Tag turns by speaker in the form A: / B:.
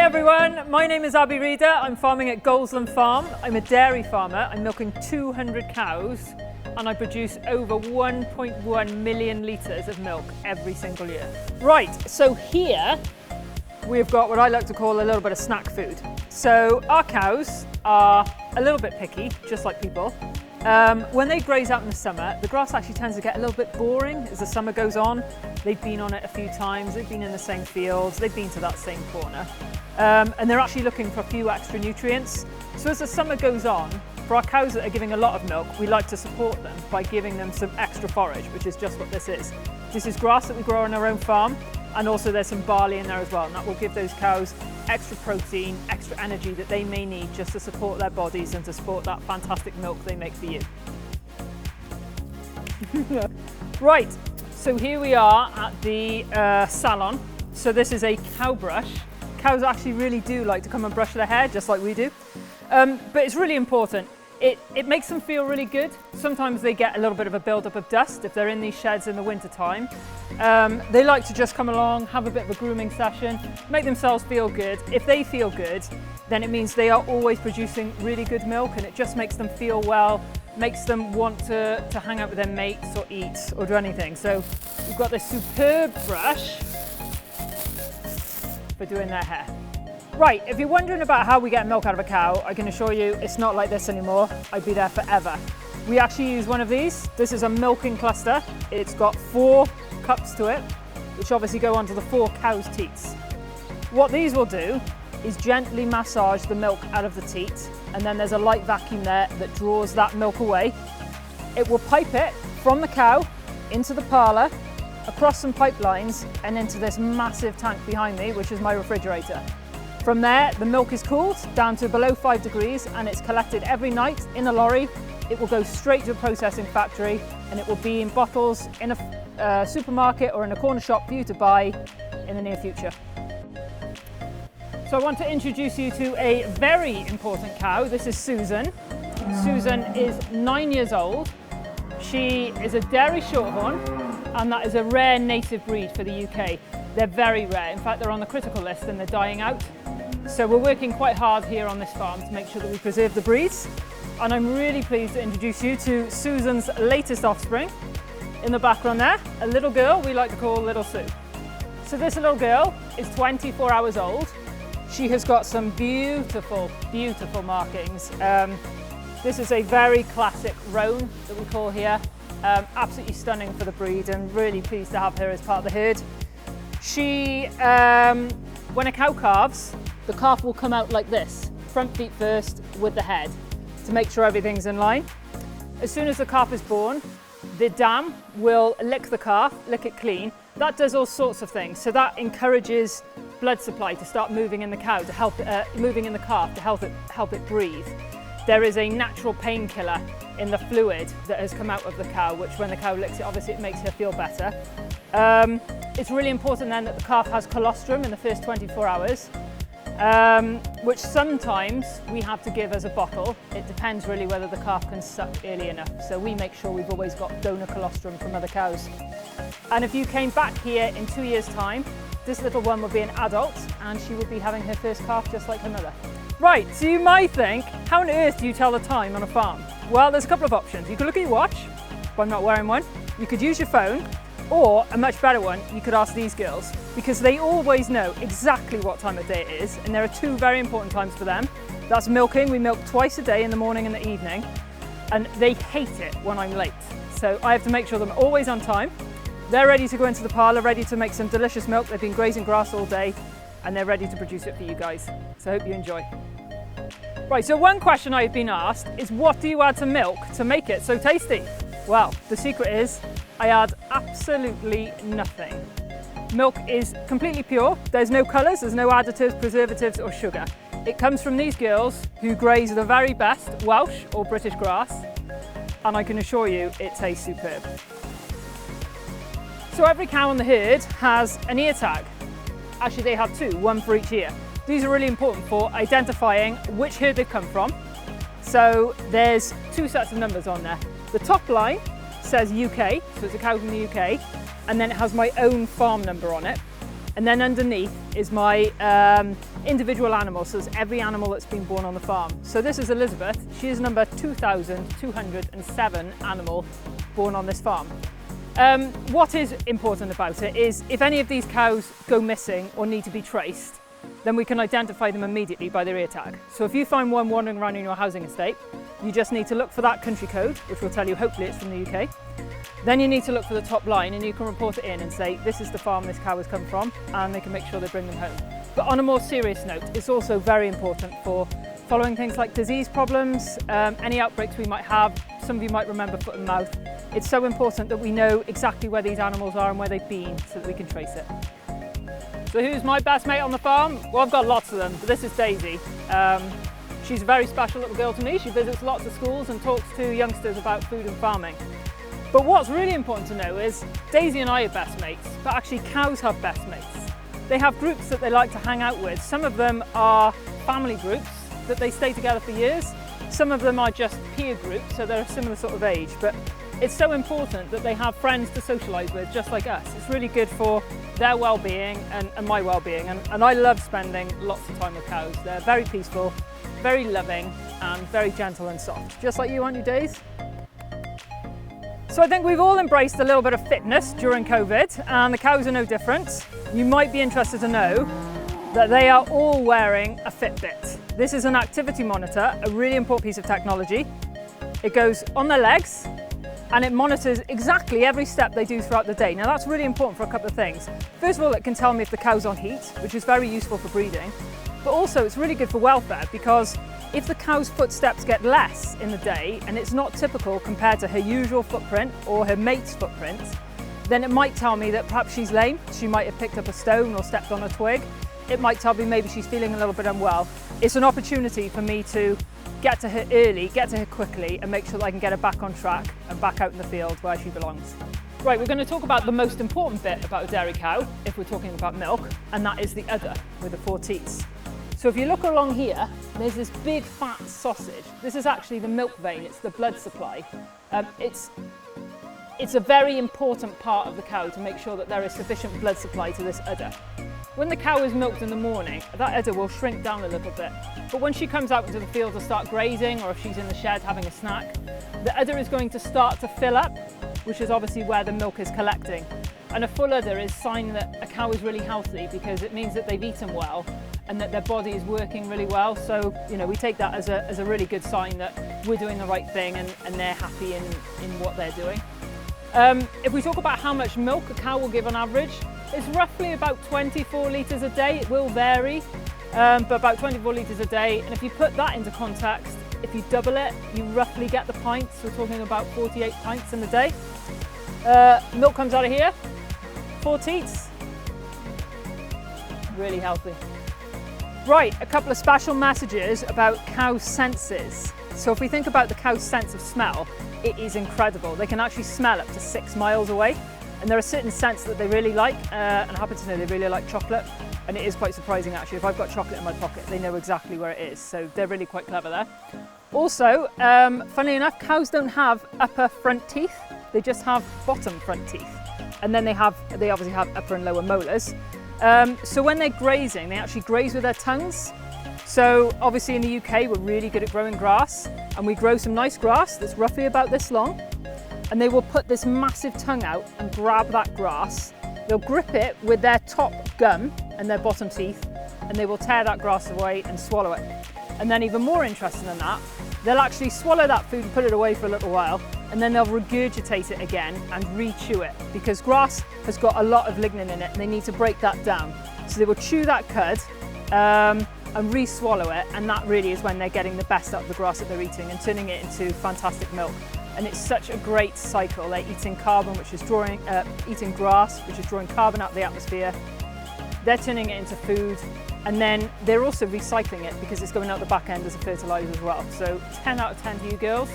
A: everyone, my name is Abi Reader. I'm farming at Goldsland Farm. I'm a dairy farmer. I'm milking 200 cows and I produce over 1.1 million litres of milk every single year. Right, so here we've got what I like to call a little bit of snack food. So our cows are a little bit picky, just like people. When they graze out in the summer, the grass actually tends to get a little bit boring as the summer goes on. They've been on it a few times, they've been in the same fields, they've been to that same corner. And they're actually looking for a few extra nutrients. So as the summer goes on, for our cows that are giving a lot of milk, we like to support them by giving them some extra forage, which is just what this is. This is grass that we grow on our own farm, and also there's some barley in there as well, and that will give those cows extra protein, extra energy that they may need just to support their bodies and to support that fantastic milk they make for you. Right, so here we are at the salon. So this is a cow brush. Cows actually really do like to come and brush their hair, just like we do. But it's really important. It makes them feel really good. Sometimes they get a little bit of a build-up of dust if they're in these sheds in the winter time. They like to just come along, have a bit of a grooming session, make themselves feel good. If they feel good, then it means they are always producing really good milk, and it just makes them feel well, makes them want to hang out with their mates or eat or do anything. So we've got this superb brush for doing their hair. Right, if you're wondering about how we get milk out of a cow, I can assure you it's not like this anymore. I'd be there forever. We actually use one of these. This is a milking cluster. It's got 4 cups to it, which obviously go onto the 4 cows' teats. What these will do is gently massage the milk out of the teat, and then there's a light vacuum there that draws that milk away. It will pipe it from the cow into the parlour, across some pipelines, and into this massive tank behind me, which is my refrigerator. From there, the milk is cooled down to below 5 degrees, and it's collected every night in a lorry. It will go straight to a processing factory, and it will be in bottles in a supermarket or in a corner shop for you to buy in the near future. So I want to introduce you to a very important cow. This is Susan. Susan is 9 years old. She is a dairy shorthorn, and that is a rare native breed for the UK. They're very rare. In fact, they're on the critical list and they're dying out. So we're working quite hard here on this farm to make sure that we preserve the breeds. And I'm really pleased to introduce you to Susan's latest offspring. In the background there, a little girl we like to call Little Sue. So this little girl is 24 hours old. She has got some beautiful, beautiful markings. This is a very classic roan that we call here. Absolutely stunning for the breed, and really pleased to have her as part of the herd. She, when a cow calves, the calf will come out like this, front feet first with the head, to make sure everything's in line. As soon as the calf is born, the dam will lick the calf, lick it clean. That does all sorts of things. So that encourages blood supply to start moving in the cow, to help moving in the calf to help it breathe. There is a natural painkiller in the fluid that has come out of the cow, which when the cow licks it, obviously it makes her feel better. It's really important then that the calf has colostrum in the first 24 hours, which sometimes we have to give as a bottle. It depends really whether the calf can suck early enough. So we make sure we've always got donor colostrum from other cows. And if you came back here in 2 years' time, this little one will be an adult and she will be having her first calf just like her mother. Right, so you might think, how on earth do you tell the time on a farm? Well, there's a couple of options. You could look at your watch, but I'm not wearing one. You could use your phone, or a much better one, you could ask these girls, because they always know exactly what time of day it is, and there are 2 very important times for them. That's milking. We milk twice a day, in the morning and the evening, and they hate it when I'm late. So I have to make sure that I'm always on time. They're ready to go into the parlour, ready to make some delicious milk. They've been grazing grass all day, and they're ready to produce it for you guys. So I hope you enjoy. Right, so one question I've been asked is, what do you add to milk to make it so tasty? Well, the secret is I add absolutely nothing. Milk is completely pure. There's no colours, there's no additives, preservatives or sugar. It comes from these girls who graze the very best Welsh or British grass, and I can assure you it tastes superb. So every cow on the herd has an ear tag. Actually, they have 2, one for each ear. These are really important for identifying which herd they've come from. So there's 2 sets of numbers on there. The top line says UK, so it's a cow from the UK, and then it has my own farm number on it. And then underneath is my individual animals, so it's every animal that's been born on the farm. So this is Elizabeth. She is number 2,207 animal born on this farm. What is important about it is if any of these cows go missing or need to be traced, then we can identify them immediately by their ear tag. So if you find one wandering around in your housing estate, you just need to look for that country code, which will tell you hopefully it's from the UK. Then you need to look for the top line and you can report it in and say, this is the farm this cow has come from, and they can make sure they bring them home. But on a more serious note, it's also very important for following things like disease problems, any outbreaks we might have. Some of you might remember foot and mouth. It's so important that we know exactly where these animals are and where they've been so that we can trace it. So who's my best mate on the farm? Well, I've got lots of them, but this is Daisy. She's a very special little girl to me. She visits lots of schools and talks to youngsters about food and farming. But what's really important to know is Daisy and I are best mates, but actually cows have best mates. They have groups that they like to hang out with. Some of them are family groups that they stay together for years. Some of them are just peer groups, so they're a similar sort of age. But it's so important that they have friends to socialise with, just like us. It's really good for their well-being and my well-being. And I love spending lots of time with cows. They're very peaceful, very loving, and very gentle and soft. Just like you, aren't you, Daisy? So I think we've all embraced a little bit of fitness during COVID, and the cows are no different. You might be interested to know that they are all wearing a Fitbit. This is an activity monitor, a really important piece of technology. It goes on their legs and it monitors exactly every step they do throughout the day. Now that's really important for a couple of things. First of all, it can tell me if the cow's on heat, which is very useful for breeding. But also it's really good for welfare, because if the cow's footsteps get less in the day and it's not typical compared to her usual footprint or her mate's footprint, then it might tell me that perhaps she's lame. She might have picked up a stone or stepped on a twig. It might tell me maybe she's feeling a little bit unwell. It's an opportunity for me to get to her early, get to her quickly, and make sure that I can get her back on track and back out in the field where she belongs. Right, we're going to talk about the most important bit about a dairy cow, if we're talking about milk, and that is the udder with the 4 teats. So if you look along here, there's this big fat sausage. This is actually the milk vein, it's the blood supply. It's a very important part of the cow to make sure that there is sufficient blood supply to this udder. When the cow is milked in the morning, that udder will shrink down a little bit. But when she comes out into the field to start grazing, or if she's in the shed having a snack, the udder is going to start to fill up, which is obviously where the milk is collecting. And a full udder is a sign that a cow is really healthy, because it means that they've eaten well and that their body is working really well. So, you know, we take that as a really good sign that we're doing the right thing and they're happy in what they're doing. If we talk about how much milk a cow will give on average, it's roughly about 24 litres a day. It will vary, but about 24 litres a day. And if you put that into context, if you double it, you roughly get the pints. We're talking about 48 pints in a day. Milk comes out of here, 4 teats, really healthy. Right, a couple of special messages about cow senses. So if we think about the cow's sense of smell, it is incredible. They can actually smell up to 6 miles away. And there are certain scents that they really like, and I happen to know they really like chocolate. And it is quite surprising actually. If I've got chocolate in my pocket, they know exactly where it is. So they're really quite clever there. Also, funnily enough, cows don't have upper front teeth. They just have bottom front teeth. And then they obviously have upper and lower molars. So when they're grazing, they actually graze with their tongues. So obviously in the UK, we're really good at growing grass, and we grow some nice grass that's roughly about this long. And they will put this massive tongue out and grab that grass. They'll grip it with their top gum and their bottom teeth, and they will tear that grass away and swallow it. And then even more interesting than that, they'll actually swallow that food and put it away for a little while, and then they'll regurgitate it again and re-chew it, because grass has got a lot of lignin in it and they need to break that down. So they will chew that cud and re-swallow it, and that really is when they're getting the best out of the grass that they're eating and turning it into fantastic milk. And it's such a great cycle. They're eating carbon, which is eating grass, which is drawing carbon out of the atmosphere. They're turning it into food, and then they're also recycling it because it's going out the back end as a fertiliser as well. So 10 out of 10 to you girls.